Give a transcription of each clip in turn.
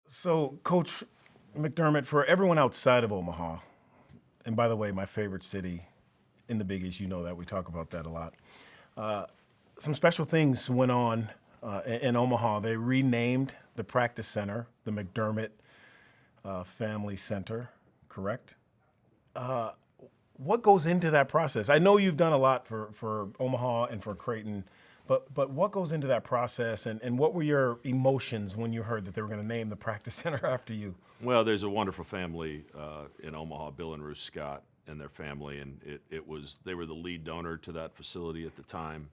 So, Coach McDermott, for everyone outside of Omaha, and by the way, my favorite city in the Big East, you know that. We talk about that a lot. Some special things went on in Omaha. They renamed the practice center the McDermott Family Center, correct? What goes into that process? I know you've done a lot for Omaha and for Creighton, but what goes into that process, and what were your emotions when you heard that they were going to name the practice center after you? Well, there's a wonderful family in Omaha, Bill and Ruth Scott and their family, and they were the lead donor to that facility at the time,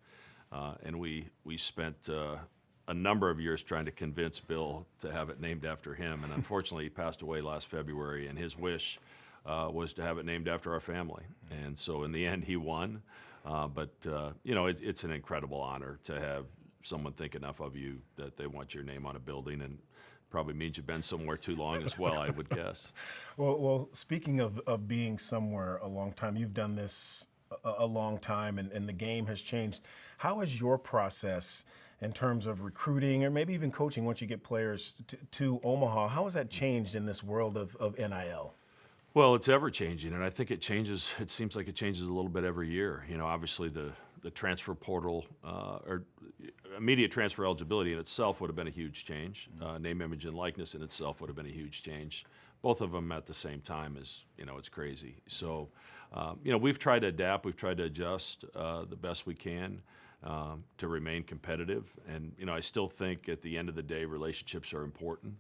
and we spent a number of years trying to convince Bill to have it named after him, and unfortunately he passed away last February, and his wish was to have it named after our family, and so in the end he won. It's an incredible honor to have someone think enough of you that they want your name on a building, and probably means you've been somewhere too long as well, I would guess. Well, speaking of being somewhere a long time, you've done this a long time, and the game has changed. How has your process in terms of recruiting or maybe even coaching once you get players to Omaha, how has that changed in this world of NIL? Well, it's ever changing, and I think it changes. It seems like it changes a little bit every year. Obviously the transfer portal or immediate transfer eligibility in itself would have been a huge change. Name, image, and likeness in itself would have been a huge change. Both of them at the same time is, it's crazy. So, we've tried to adapt. We've tried to adjust the best we can to remain competitive. And, I still think at the end of the day, relationships are important.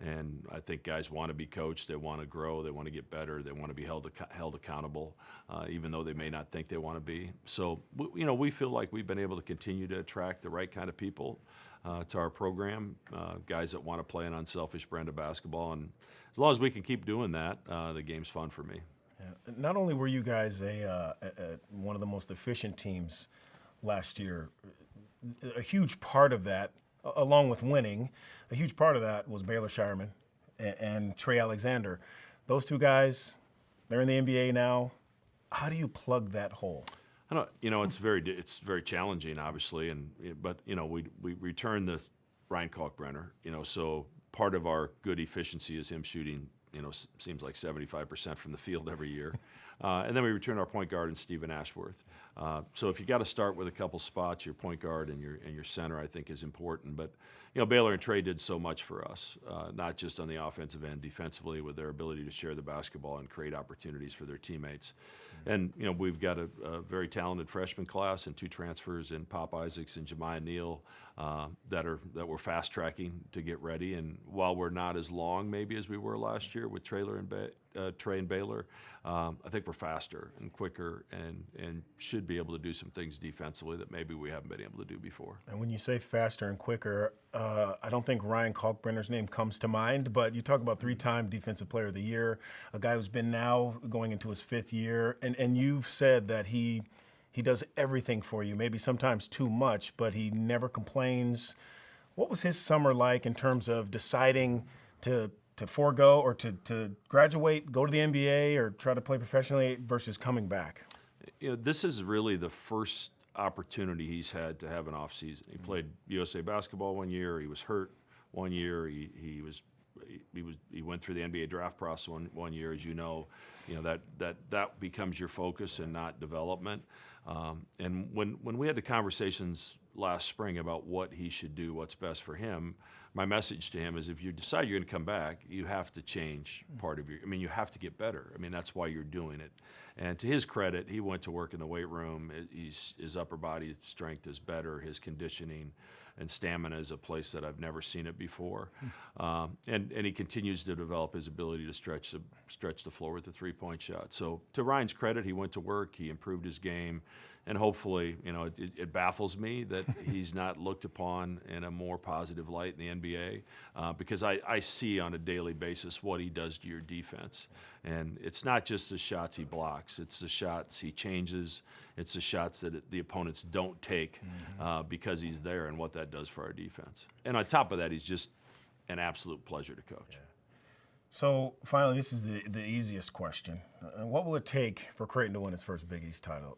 And I think guys want to be coached, they want to grow, they want to get better, they want to be held accountable, even though they may not think they want to be. So, we feel like we've been able to continue to attract the right kind of people to our program, guys that want to play an unselfish brand of basketball. And as long as we can keep doing that, the game's fun for me. Yeah. Not only were you guys one of the most efficient teams last year, a huge part of that, along with winning, a huge part of that was Baylor Shireman and Trey Alexander. Those two guys, they're in the NBA now. How do you plug that hole? I don't, it's very challenging, obviously, but we return the Ryan Kalkbrenner, so part of our good efficiency is him shooting, seems like 75% from the field every year, and then we return our point guard and Stephen Ashworth. So if you got to start with a couple spots, your point guard and your center, I think, is important. But Baylor and Trey did so much for us, not just on the offensive end, defensively, with their ability to share the basketball and create opportunities for their teammates. And we've got a very talented freshman class and two transfers in Pop Isaacs and Jemiah Neal that we're fast tracking to get ready. And while we're not as long maybe as we were last year with Trey and Baylor, I think we're faster and quicker and should be able to do some things defensively that maybe we haven't been able to do before. And when you say faster and quicker, I don't think Ryan Kalkbrenner's name comes to mind, but you talk about three-time Defensive Player of the Year, a guy who's been now going into his fifth year, and you've said that he does everything for you, maybe sometimes too much, but he never complains. What was his summer like in terms of deciding to forego or to graduate, go to the NBA, or try to play professionally versus coming back? This is really the first opportunity he's had to have an off season. He played USA basketball one year. He was hurt one year. He went through the NBA draft process one year, as you know. That becomes your focus and not development. And when we had the conversations last spring about what he should do, what's best for him, my message to him is if you decide you're going to come back, you have to change you have to get better. That's why you're doing it. And to his credit, he went to work in the weight room. His upper body strength is better. His conditioning and stamina is a place that I've never seen it before. And he continues to develop his ability to stretch the floor with the three-point shot. So to Ryan's credit, he went to work, he improved his game, and hopefully, it baffles me that he's not looked upon in a more positive light in the NBA because I see on a daily basis what he does to your defense. And it's not just the shots he blocks, it's the shots he changes, it's the shots that the opponents don't take because he's there and what that does for our defense. And on top of that, he's just an absolute pleasure to coach. Yeah. So finally, this is the easiest question. What will it take for Creighton to win its first Big East title?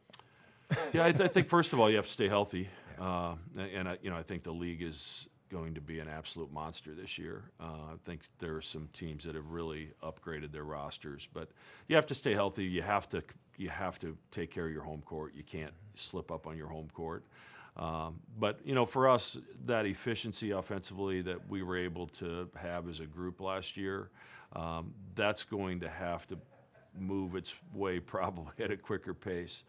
Yeah, I think first of all you have to stay healthy, and I think the league is going to be an absolute monster this year. I think there are some teams that have really upgraded their rosters, but you have to stay healthy. You have to take care of your home court. You can't slip up on your home court. But for us, that efficiency offensively that we were able to have as a group last year, that's going to have to move its way probably at a quicker pace.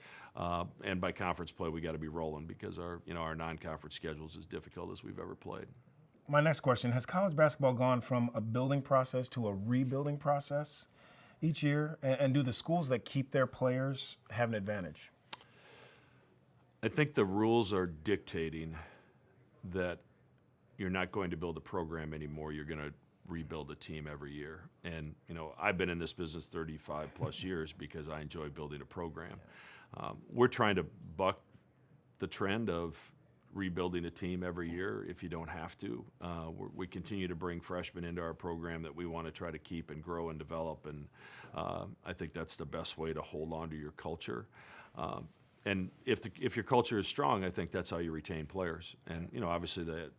And by conference play, we got to be rolling because our non-conference schedule is as difficult as we've ever played. My next question, has college basketball gone from a building process to a rebuilding process each year? And do the schools that keep their players have an advantage? I think the rules are dictating that you're not going to build a program anymore. You're going to rebuild a team every year. And, I've been in this business 35 plus years because I enjoy building a program. We're trying to buck the trend of rebuilding a team every year if you don't have to. We continue to bring freshmen into our program that we want to try to keep and grow and develop. And I think that's the best way to hold on to your culture. And if your culture is strong, I think that's how you retain players. And, obviously the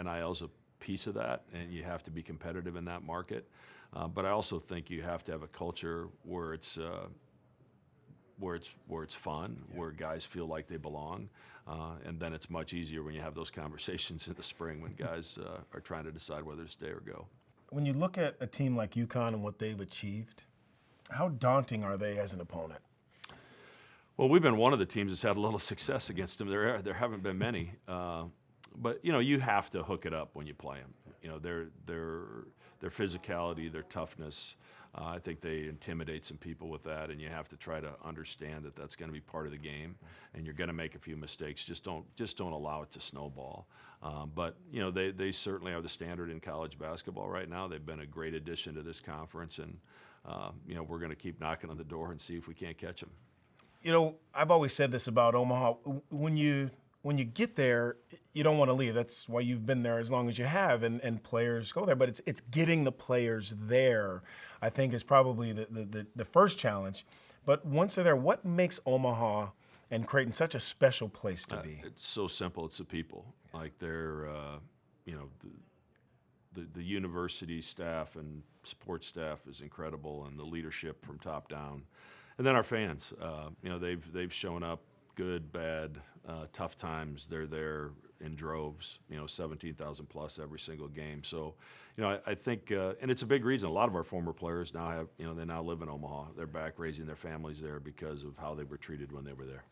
NIL is a piece of that, and you have to be competitive in that market. But I also think you have to have a culture where it's fun, where guys feel like they belong, and then it's much easier when you have those conversations in the spring when guys are trying to decide whether to stay or go. When you look at a team like UConn and what they've achieved, how daunting are they as an opponent? Well, we've been one of the teams that's had a little success against them. There haven't been many. But you have to hook it up when you play them. Their physicality, their toughness. I think they intimidate some people with that, and you have to try to understand that that's going to be part of the game, and you're going to make a few mistakes. Just don't allow it to snowball. But they certainly are the standard in college basketball right now. They've been a great addition to this conference, and we're going to keep knocking on the door and see if we can't catch them. I've always said this about Omaha. When you get there, you don't want to leave. That's why you've been there as long as you have, and players go there. But it's getting the players there, I think, is probably the first challenge. But once they're there, what makes Omaha and Creighton such a special place to be? It's so simple. It's the people. Like they're, the university staff and support staff is incredible, and the leadership from top down. And then our fans, they've shown up, good, bad, tough times. They're there in droves, 17,000 plus every single game. So, I think, and it's a big reason. A lot of our former players now have, they now live in Omaha. They're back raising their families there because of how they were treated when they were there.